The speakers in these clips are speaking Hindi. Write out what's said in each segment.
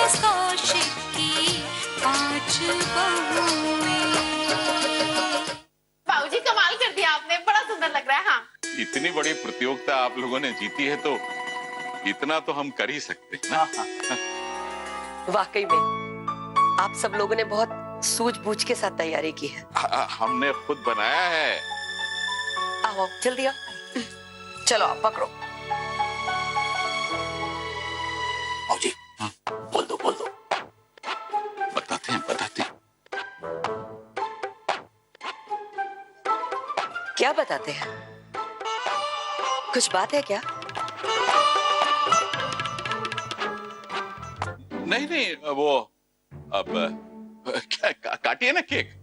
मिसेस कौशिक की 5 बहुएं। बाबूजी कमाल कर दिया आपने, बड़ा सुंदर लग रहा है। हाँ, इतनी बड़ी प्रतियोगिता आप लोगों ने जीती है तो इतना तो हम कर ही सकते हैं ना। वाकई में आप सब लोगों ने बहुत सूझबूझ के साथ तैयारी की है। हमने खुद बनाया है। आओ जल्दी आओ, चलो आप पकड़ो। जी हाँ, बोल दो। बताते हैं। क्या बताते हैं? कुछ बात है क्या? नहीं, वो अब क्या काटिए ना केक।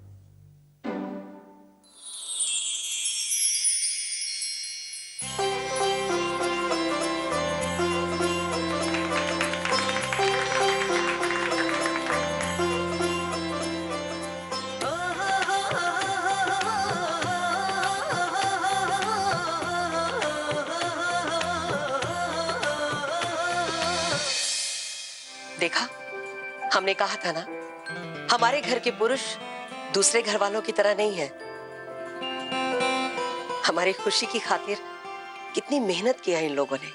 देखा, हमने कहा था ना, हमारे घर के पुरुष दूसरे घर वालों की तरह नहीं है। हमारी खुशी की खातिर कितनी मेहनत किया इन लोगों ने।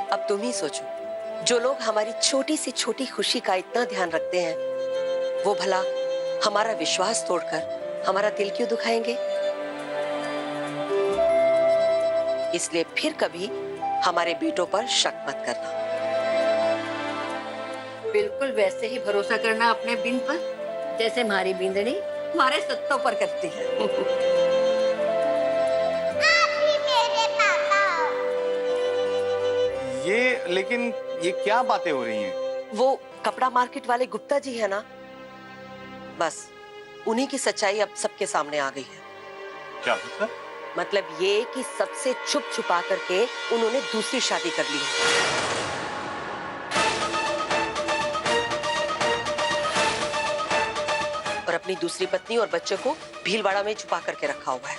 अब तुम ही सोचो, जो लोग हमारी छोटी से छोटी खुशी का इतना ध्यान रखते हैं, वो भला हमारा विश्वास तोड़कर हमारा दिल क्यों दुखाएंगे? इसलिए फिर कभी हमारे बेटों पर शक मत करना। बिल्कुल वैसे ही भरोसा करना अपने बिन पर, जैसे हमारी बिंदनी हमारे सत्तों पर करती है। आप ही मेरे पापा। लेकिन ये क्या बातें हो रही हैं? वो कपड़ा मार्केट वाले गुप्ता जी है ना, बस उन्हीं की सच्चाई अब सबके सामने आ गई है। क्या मतलब? मतलब ये कि सबसे छुप छुपा करके उन्होंने दूसरी शादी कर ली है। और अपनी दूसरी पत्नी और बच्चे को भीलवाड़ा में छुपा करके रखा हुआ है।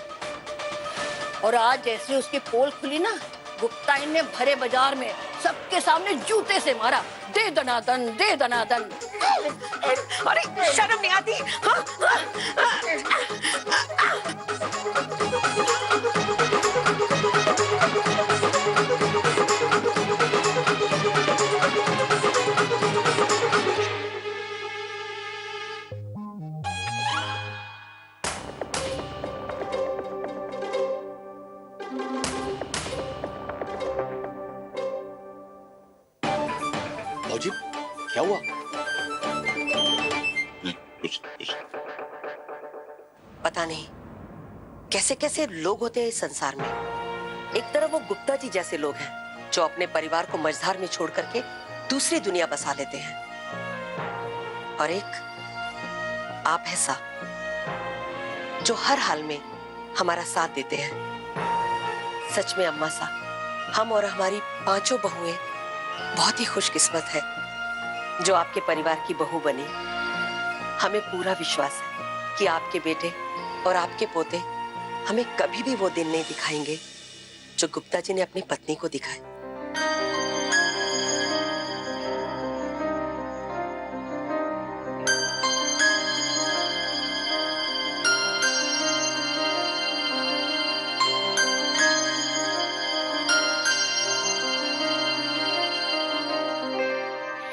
और आज जैसे उसकी पोल खुली ना, गुप्ता ने भरे बाजार में सबके सामने जूते से मारा, दे दनादन दे दनादन। अरे शर्म नहीं आती? जी क्या हुआ? कुछ पता नहीं कैसे कैसे लोग होते हैं इस संसार में। एक तरफ वो गुप्ता जी जैसे लोग हैं जो अपने परिवार को मझधार में छोड़ करके दूसरी दुनिया बसा लेते हैं, और एक आप ऐसा जो हर हाल में हमारा साथ देते हैं। सच में अम्मा सा, हम और हमारी 5 बहुएं बहुत ही खुशकिस्मत है जो आपके परिवार की बहू बनी। हमें पूरा विश्वास है कि आपके बेटे और आपके पोते हमें कभी भी वो दिन नहीं दिखाएंगे जो गुप्ता जी ने अपनी पत्नी को दिखाए।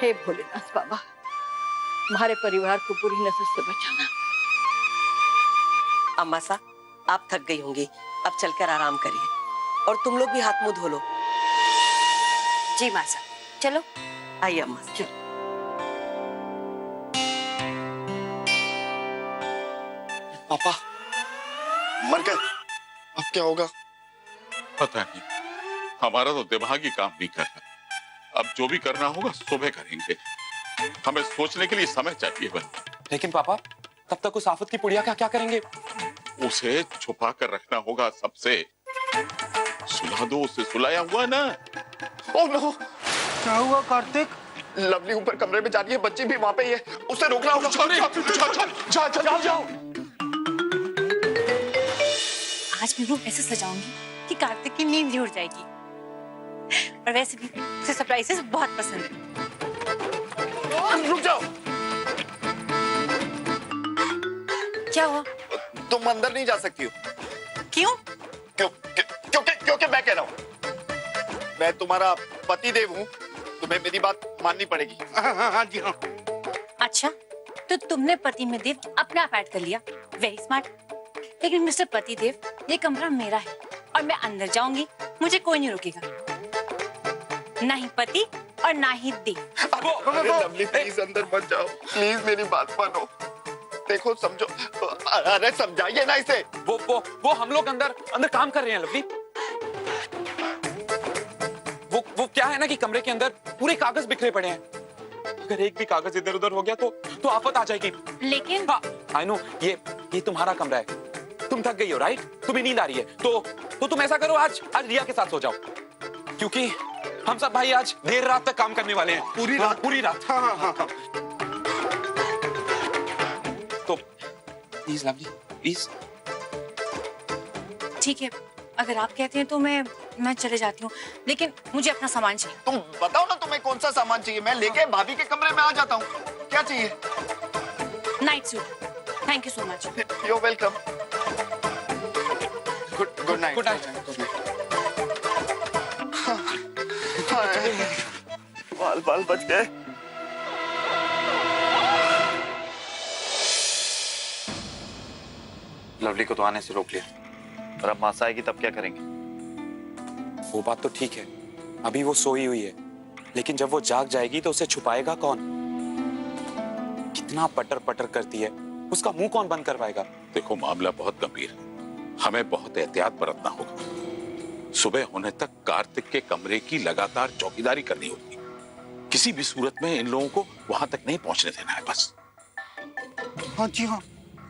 हे भोलेनाथ बाबा, हमारे परिवार को बुरी नजर से बचाना। अम्मा सा, आप थक गई होंगी, अब चलकर आराम करिए। और तुम लोग भी हाथ मुंह धो लो। जी माँ सा, चलो। आइए अम्मा सा, चलो। पापा मर गए, अब क्या होगा? पता नहीं, हमारा तो दिमाग ही काम नहीं कर रहा। अब जो भी करना होगा सुबह करेंगे। हमें सोचने के लिए समय चाहिए बस। लेकिन पापा, तब तक उस आफत की पुड़िया का क्या करेंगे? उसे छुपा कर रखना होगा सबसे। सुला दो, उसे सुलाया हुआ ना। Oh no! क्या हुआ कार्तिक? लवली ऊपर कमरे में जा रही है, बच्ची भी वहां पे ही है, उसे रोकना होगा। जाओ। आज मैं रूम ऐसे सजाऊंगी कि कार्तिक की नींद ही उड़ जाएगी। और वैसे भी उसे सरप्राइजेस बहुत पसंद है। रुक जाओ, क्या हुआ? तुम अंदर नहीं जा सकती हो। क्यों? क्योंकि मैं कह रहा हूँ, मैं तुम्हारा पति देव हूँ, तुम्हें मेरी बात माननी पड़ेगी। हाँ जी हाँ। अच्छा, तो तुमने पति में देव अपना आप ऐड कर लिया, वेरी स्मार्ट। लेकिन मिस्टर पति देव, ये कमरा मेरा है और मैं अंदर जाऊंगी, मुझे कोई नहीं रोकेगा, ना ही पति और ना ही देव। अरे लवली प्लीज अंदर मत जाओ, प्लीज मेरी बात मानो। देखो समझो, अरे समझाइए ना इसे। वो हम लोग अंदर काम कर रहे हैं लवली। वो क्या है ना कि कमरे के अंदर पूरे कागज बिखरे पड़े हैं। अगर एक भी कागज इधर उधर हो गया तो आफत आ जाएगी। लेकिन आई नो, ये तुम्हारा कमरा है, तुम थक गई हो राइट, तुम्हें नींद आ रही है, तो तुम ऐसा करो, आज रिया के साथ सो जाओ, क्योंकि हम सब भाई आज देर रात तक काम करने वाले हैं। पूरी रात। हाँ। तो प्लीज लवली, प्लीज। ठीक है, अगर आप कहते हैं तो मैं चले जाती हूँ, लेकिन मुझे अपना सामान चाहिए। तुम बताओ ना तुम्हें कौन सा सामान चाहिए, मैं लेके भाभी के कमरे में आ जाता हूँ। क्या चाहिए? Night suit. Thank you so much. You are welcome. Good night. बाल बच गए। लवली को तो आने से रोक लिया, और अब मासा आएगी तब क्या करेंगे? वो बात तो ठीक है, अभी वो सोई हुई है, लेकिन जब वो जाग जाएगी तो उसे छुपाएगा कौन? कितना पटर पटर करती है, उसका मुंह कौन बंद करवाएगा? देखो मामला बहुत गंभीर है, हमें बहुत एहतियात बरतना होगा। सुबह होने तक कार्तिक के कमरे की लगातार चौकीदारी करनी होगी। किसी भी सूरत में इन लोगों को वहां तक नहीं पहुंचने देना है बस। हाँ जी हाँ,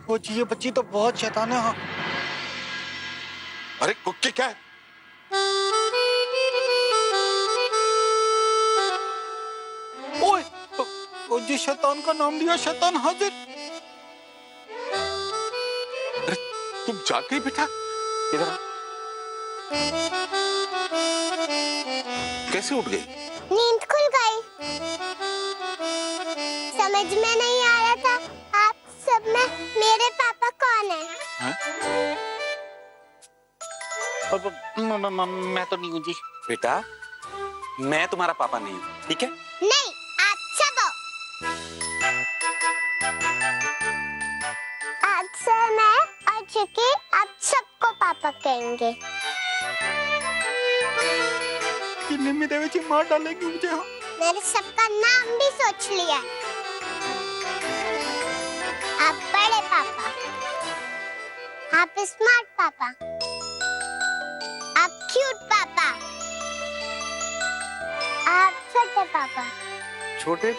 वो ये बच्ची तो बहुत शैतान है। हाँ। अरे कुक्के क्या है? ओए, वो जी शैतान का नाम लिया, शैतान हाजिर। अरे तुम जाग गई बेटा? इधर कैसे उठ गई? नींद खुल गई। समझ में नहीं आ रहा था आप सब में मेरे पापा कौन है? मैं तो नहीं हूँ जी। बेटा, मैं तुम्हारा पापा नहीं हूँ, ठीक है? नहीं, आप सब हो। आज से मैं और चिकी आप सबको पापा कहेंगे। निम्मी देवी जी मार डालेंगे मुझे। हाँ। मैंने सबका नाम भी सोच लिया। आप बड़े पापा, आप स्मार्ट पापा, आप क्यूट पापा, आप छोटे पापा। छोटे?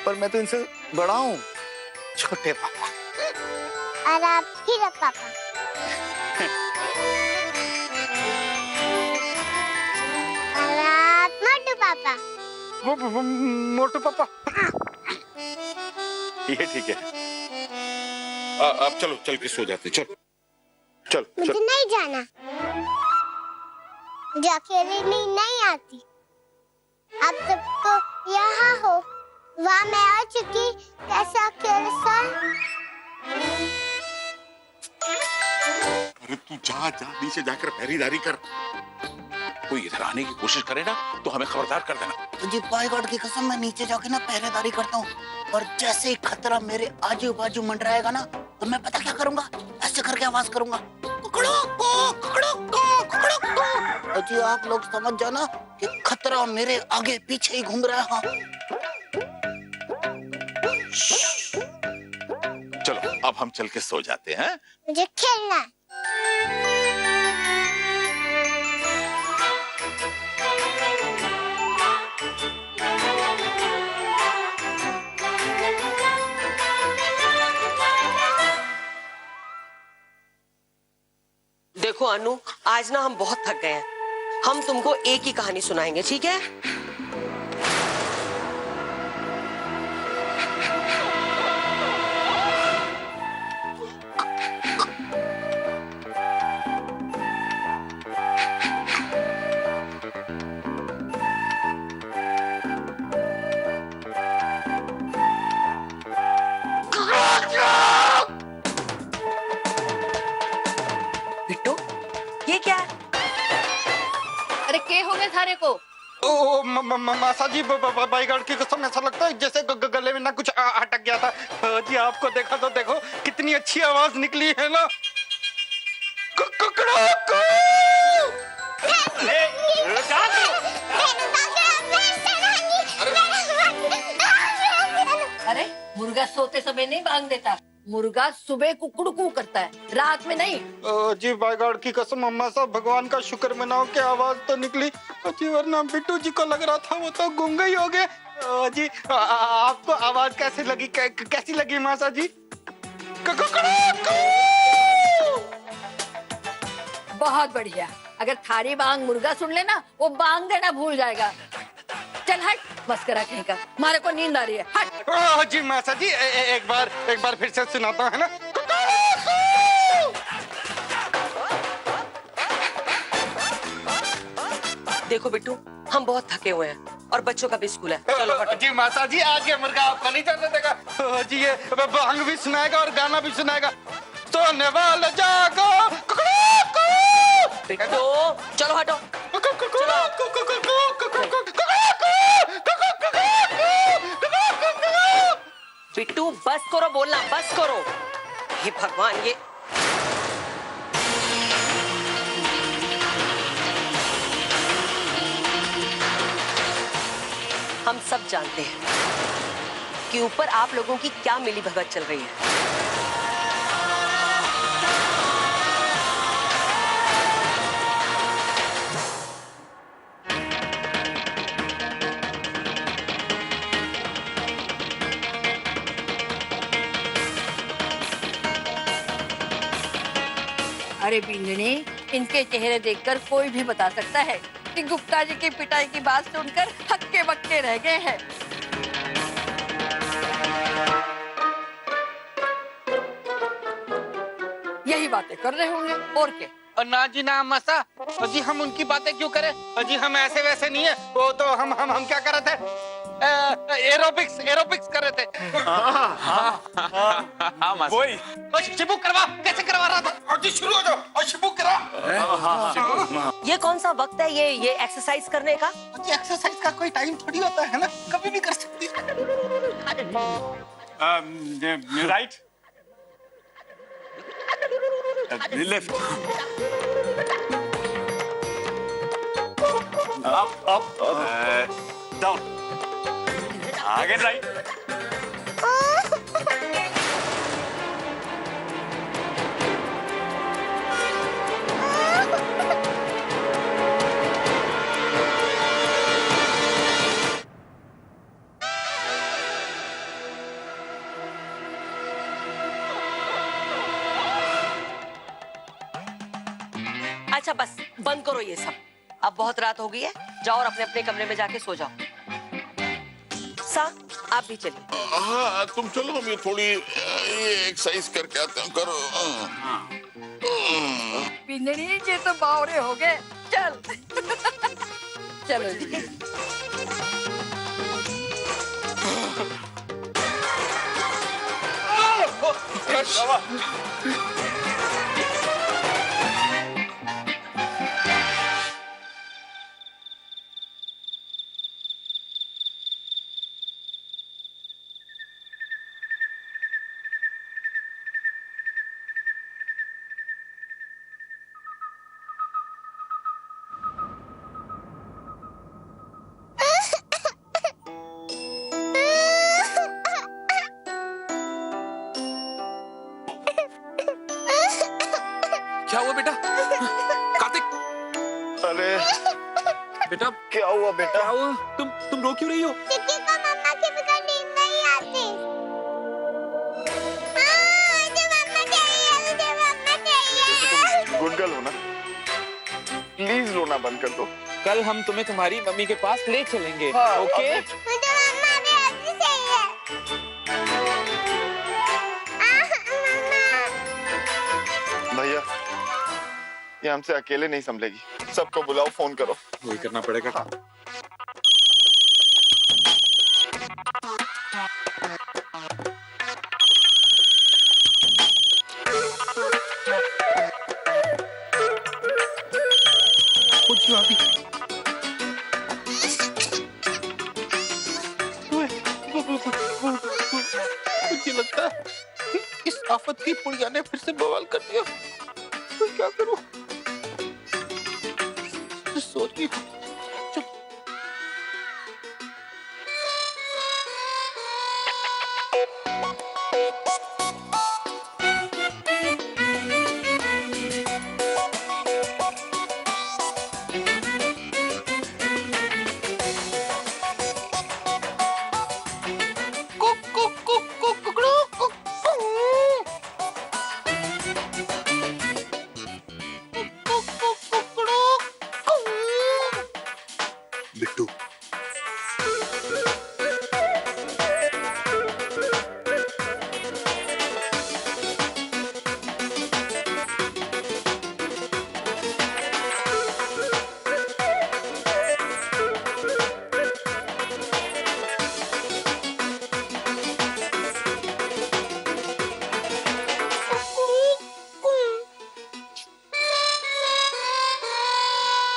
पर मैं तो इनसे बड़ा हूँ। छोटे पापा। और आप हीरो पापा। और आप मोटू पापा। मोटू पापा। ये ठीक है। अब चलो, चल के सो जाते। चल। मुझे नहीं जाना, मुझे अकेले नींद नहीं आती। आप सबको यहाँ हो, वहाँ मैं आ चुकी, कैसे अकेले सो? अरे तू जा नीचे जाकर पहरेदारी कर। कोई इधर आने की कोशिश करे ना तो हमें खबरदार कर देना। जी बाई गॉड की कसम, मैं नीचे जाके ना पहरेदारी करता हूँ, और जैसे ही खतरा मेरे आजू बाजू मंडराएगा ना, तो मैं पता क्या करूंगा, ऐसे करके आवाज करूंगा, पकड़ो को, पकड़ो को, पकड़ो को। जी आप लोग समझ जाना कि खतरा मेरे आगे पीछे ही घूम रहा है। हाँ। चलो अब हम चल के सो जाते हैं। मुझे खेलना है। देखो अनु, आज ना हम बहुत थक गए हैं, हम तुमको एक ही कहानी सुनाएंगे, ठीक है? थारे को? ओ मासा जी, बाईगार्ड की कसम ऐसा लगता है जैसे गले में ना कुछ अटक गया था। जी आपको देखा तो देखो कितनी अच्छी आवाज निकली है ना। अरे मुर्गा सोते समय नहीं भांग देता, मुर्गा सुबह कुकड़ू करता है, रात में नहीं। जी बाईगार्ड की कसम अम्मा साहब, भगवान का शुक्र मनाओ कि आवाज तो निकली जी, वरना बिट्टू जी को लग रहा था वो तो गूंगे ही हो गए। जी आपको आवाज कैसी लगी, कैसी लगी मासा जी? बहुत बढ़िया। अगर थारी बांग मुर्गा सुन लेना वो बांग देना भूल जाएगा। चल हट, मस्करा कहीं का, हमारे को नींद आ रही है, हट। जी मासा जी एक बार फिर से सुनाता है ना। देखो बिट्टू, हम बहुत थके हुए हैं और बच्चों का भी स्कूल है। चलो हटो। जी मासा जी आज ये मुर्गा आपको नहीं चलने देगा। जी ये बांग भी सुनाएगा और गाना भी सुनाएगा। सोने वाला जागो। बिट्टू चलो हटो। बिट्टू बस करो बोलना, बस करो। हे भगवान, ये हम सब जानते हैं कि ऊपर आप लोगों की क्या मिली भगत चल रही है। अरे बिंदनी, इनके चेहरे देखकर कोई भी बता सकता है कि गुप्ता जी की पिटाई की बात सुनकर हक्के बक्के रह गए हैं। यही बातें कर रहे होंगे और क्या। ना जी ना मसा, जी हम उनकी बातें क्यों करें? जी हम ऐसे वैसे नहीं है, वो तो हम क्या कर रहे थे? एरोबिक्स कर रहे थे। वही शिबू करवा, कैसे करवा रहा था? जी शुरू हो जाओ और शिबू करा। ये कौन सा वक्त है ये एक्सरसाइज करने का? जी एक्सरसाइज का कोई टाइम थोड़ी होता है ना, कभी भी कर सकती है। Right, left, up, down, again right. अच्छा बस बंद करो ये सब, अब बहुत रात हो गई है, जाओ और अपने अपने कमरे में जाके सो जाओ। सा आप भी चलिए। हाँ तुम चलो, हम ये थोड़ी ये एक्सरसाइज करके आते हैं। करो। बिंदनी ये तो बावरे हो गए, चल। चलो जी। क्या हुआ बेटा? कार्तिक, अरे बेटा क्या हुआ बेटा? क्या हुआ? तुम रो क्यों रही हो? किसी को मम्मा के बगैर नींद नहीं आती। मुझे मम्मा चाहिए। गुड गर्ल हो ना, प्लीज रोना बंद कर दो। कल हम तुम्हें तुम्हारी मम्मी के पास ले चलेंगे। हाँ, ओके? मुझे मम्मा भी अभी चाहिए। भैया ये हमसे अकेले नहीं संभलेगी, सबको बुलाओ, फोन करो। वही करना पड़ेगा। कुछ अभी आफत की पुड़िया ने फिर से बवाल कर दिया। तो क्या करूं? सोच रही हूं। बिट्टू,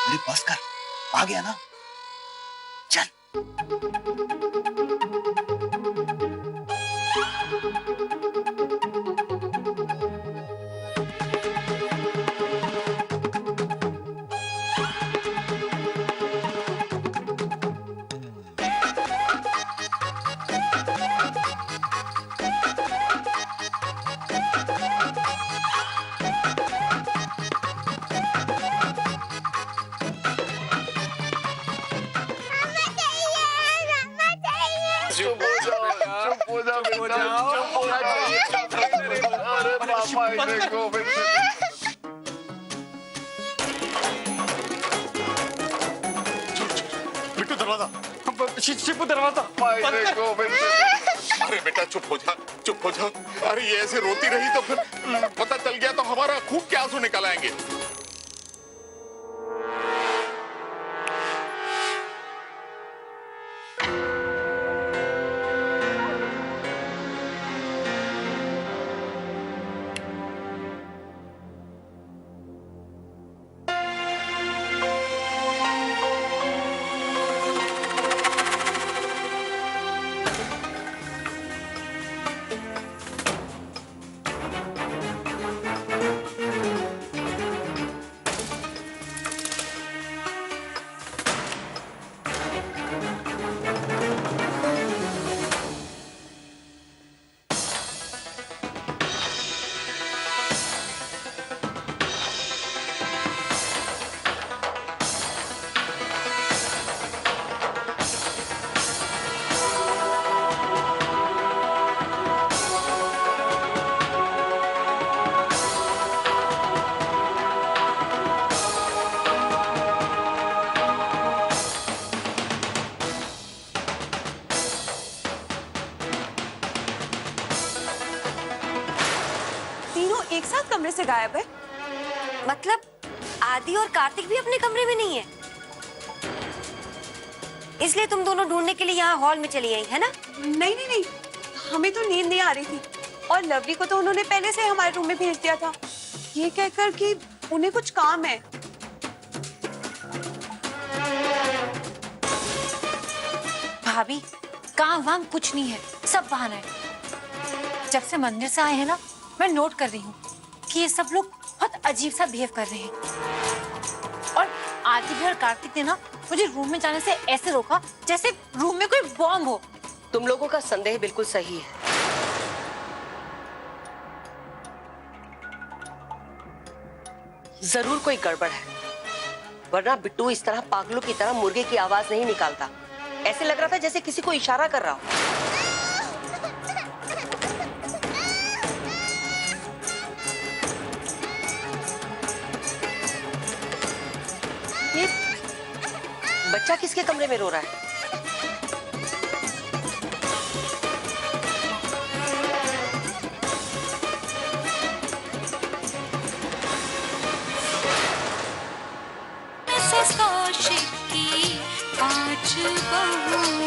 अरे बस कर, आ गया ना। चल। चुप हो जाओ यार, चुप हो जाओ बेटा, चुप हो जाओ। अरे पापा इन्हें को फिर बिट्टू दरवाजा, शिपू दरवाजा। अरे बेटा चुप हो जा, चुप हो जा। अरे ये ऐसे रोती रही तो फिर पता चल गया तो हमारा खूब क्या आंसू निकल आएंगे। एक साथ कमरे से गायब है। मतलब आदि और कार्तिक भी अपने कमरे में नहीं है, इसलिए तुम दोनों ढूंढने के लिए यहाँ हॉल में चली आई है ना? नहीं नहीं नहीं, हमें तो नींद नहीं आ रही थी और लवली को तो उन्होंने पहले से हमारे रूम में भेज दिया था, ये कहकर कि उन्हें कुछ काम है। भाभी काम वाम कुछ नहीं है, सब बहाना है। जब से मंदिर से आए हैं ना, मैं नोट कर रही हूँ कि ये सब लोग बहुत अजीब सा बिहेव कर रहे हैं। और आदि भी और कार्तिक ने ना मुझे रूम में जाने से ऐसे रोका जैसे रूम में कोई बॉम्ब हो। तुम लोगों का संदेह बिल्कुल सही है। जरूर कोई गड़बड़ है, वरना बिट्टू इस तरह पागलों की तरह मुर्गे की आवाज नहीं निकालता। ऐसे लग रहा था जैसे किसी को इशारा कर रहा हो। ये बच्चा किसके कमरे में रो रहा है? कौशिक की 5 बहुएं